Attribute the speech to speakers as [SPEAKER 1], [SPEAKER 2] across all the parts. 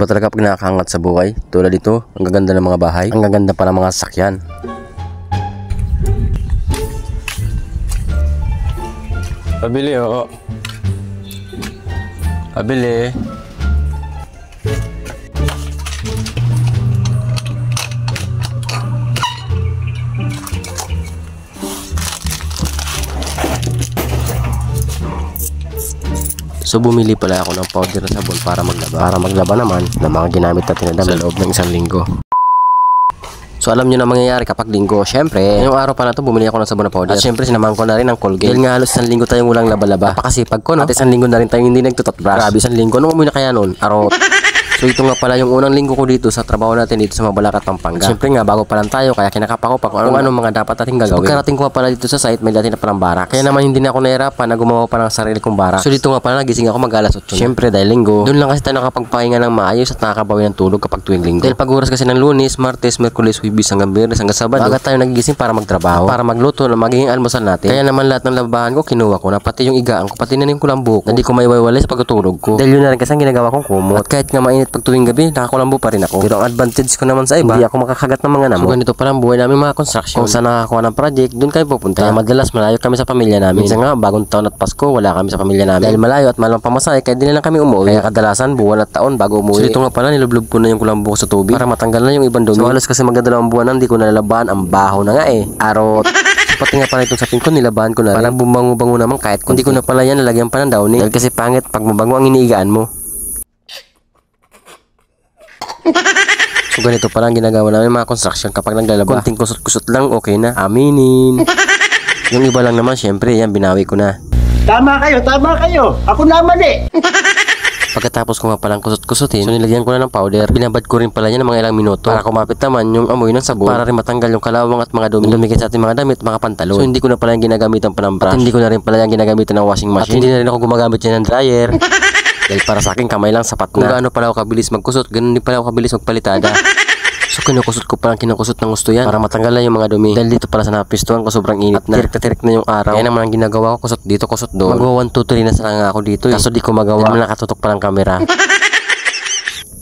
[SPEAKER 1] Iba talaga pag nakakangat sa buhay. Tulad dito, ang gaganda ng mga bahay, ang gaganda pa ng mga sasakyan. Pabili, oo. Pabili. So bumili pala ako ng powder na sabon para maglaba. Para maglaba naman ng mga ginamit natin na damit sa loob ng 1 linggo. So alam nyo na mangyayari kapag linggo. Syempre, ngayong araw pa na to bumili ako ng sabon na powder. At syempre sinamahan ko na rin ng Colgate. Dahil nga halos 1 linggo tayong walang laba-laba. Napakasipag ko, no? At 1 linggo na rin tayong hindi nagtututbrush. Grabe, 1 linggo. Anong umuwi na kaya nun? Arot. So ito nga pala yung unang linggo ko dito sa trabaho natin dito sa Mabalacat, Pampanga. Siyempre nga bago pa lang tayo kaya kinakapa ko pa kung ano mga dapat nating gagawin. So pagkarating ko pala dito sa site may dati na palang barak. Kaya naman hindi na ako nahirapan na gumawa pa ng sarili kong barak. So dito nga pala nagising ako mag-alas 8. Siyempre dahil linggo, doon lang kasi tayo nakapagpahinga ng maayos at nakakabawi ng tulog kapag tuwing linggo. Dahil pag oras kasi ng Lunes, Martes, Merkulis, Huwebes hanggang Biyernes hanggang Sabado, agad tayo nagigising para magtrabaho, para magluto ng magiging almusal natin. Kaya naman lahat ng labahan ko kinuha ko na pati yung igaan ko, pati nanim ko lang buhok. Hindi ko maiwalay sa pagtutulog ko. Dahil yun na rin kasi ang ginagawa kong kumot. At kahit nga mainit pag tuwing gabi, nakakulambo pa rin ako. Pero ang advantage ko naman sa iba, hindi ako makakagat ng mga namo. So ganito pa lang buhay namin mga construction. Kung saan nakakuha ng project, doon kayo pupunta. Kaya madalas malayo kami sa pamilya namin. Minsan nga, bagong taon at Pasko, wala kami sa pamilya namin. Dahil malayo at malang pamasahe, kaya di na lang kami umuwi. Kaya kadalasan, buwan at taon bago umuwi. So dito nga pala, nilublob ko na yung kulambo ko sa tubig para matanggal na yung ibang dumi. So halos kasi magdadalawang buwan na, hindi ko nalalabahan. Ang baho na nga eh. Arot. Pati nga pala itong sapin ko, nilabahan ko na rin. Parang bumango-bango naman kahit kung di ko na pala yan nalagyan pa ng downy. Dahil kasi pangit pag mabango ang iniigaan mo. So ganito pala ang ginagawa namin mga construction kapag naglalaba. Konting kusot-kusot lang, okay na. Aminin. Yung iba lang naman, syempre, yan, binawi ko na.
[SPEAKER 2] Tama kayo, tama kayo. Ako naman eh.
[SPEAKER 1] Pagkatapos ko nga palang kusot-kusutin, so nilagyan ko na ng powder. Binabad ko rin pala yan ng mga ilang minuto para kumapit naman yung amoy ng sabon, para rin matanggal yung kalawang at mga dumi dumikit sa ating mga damit, mga pantalon. So hindi ko na pala yung ginagamitan pa ng brush. At hindi ko na rin pala yung ginagamitan ng washing machine. At hindi na rin ako gumagamit yan ng dryer. Dahil para sa akin kamay lang sapat na. Kung gaano pala ako kabilis magkusot, ganun din pala ako kabilis magpalitada. So kinukusot ko palang kinukusot ng gusto yan para matanggal na yung mga dumi. Dahil dito pala sa napistuan ko sobrang init na. Tirik na tirik na yung araw. Kaya naman ang ginagawa ko, kusot dito, kusot doon. Magawa 1, 2, 3 na sana nga ako dito eh. Kaso di ko magawa. Dahil nakatutok palang kamera.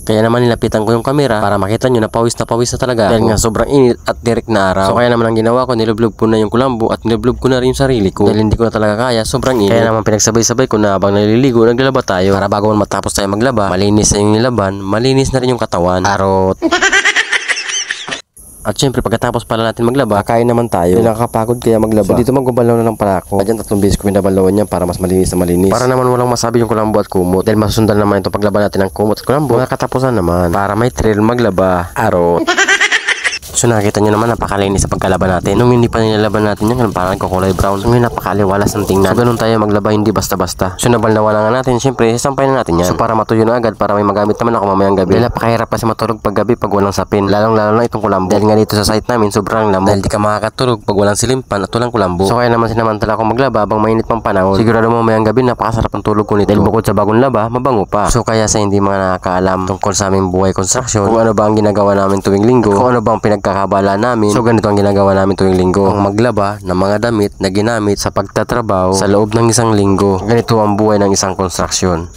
[SPEAKER 1] Kaya naman nilapitan ko yung kamera para makita nyo na pawis na talaga. Dahil nga sobrang init at tirik na araw. So kaya naman ang ginawa ko, nilublob ko na yung kulambo at nilublob ko na rin yung sarili ko. Dahil hindi ko na talaga kaya, sobrang init. Kaya naman pinagsabay-sabay ko na habang naliligo, naglalaba tayo. Para bago matapos tayo maglaba, malinis na yung nilaban, malinis na rin yung katawan. Arot. At syempre pagkatapos pala natin maglaba, kain naman tayo. Hindi nakakapagod kaya maglaba. So dito magbabalaw na lang pala ako. Diyan 3 beses ko binabalawan yan para mas malinis na malinis. Para naman walang masabi yung kulambo at kumot. Dahil masusundan naman itong paglaba natin ng kumot at kulambo. Mga katapusan naman. Para may thrill maglaba. Arot. So nakikita nyo naman napakalinis sa pagkalaba natin. Nung hindi pa nilalaban natin yan, parang nagkukulay brown. So napakaliwalas ng tingnan. So ganun tayo maglaba, hindi basta-basta. So nabalnawa na nga natin, syempre sasampay na natin yan. So para matuyo na agad, para may magamit naman ako mamayang gabi. Dahil napakahirap kasi matulog pag gabi pag walang sapin. Lalong lalo na itong kulambo. Dahil nga dito sa site namin sobrang lamok. Dahil di ka makakatulog pag walang silimpan at walang kulambo. So kaya naman sinamantala ako maglaba habang mainit pang panahon. Sigurado mamayang gabi napakasarap ng tulog ko nito. Dahil bukod sa bagong laba, mabango pa. So kaya sa hindi mga nakakaalam tungkol sa aming buhay construction, kung ano ba ang ginagawa namin tuwing linggo, kung ano ba ang pinagkakabala namin. So ganito ang ginagawa namin tuwing linggo, ang maglaba ng mga damit na ginamit sa pagtatrabaho sa loob ng 1 linggo. Ganito ang buhay ng isang construction.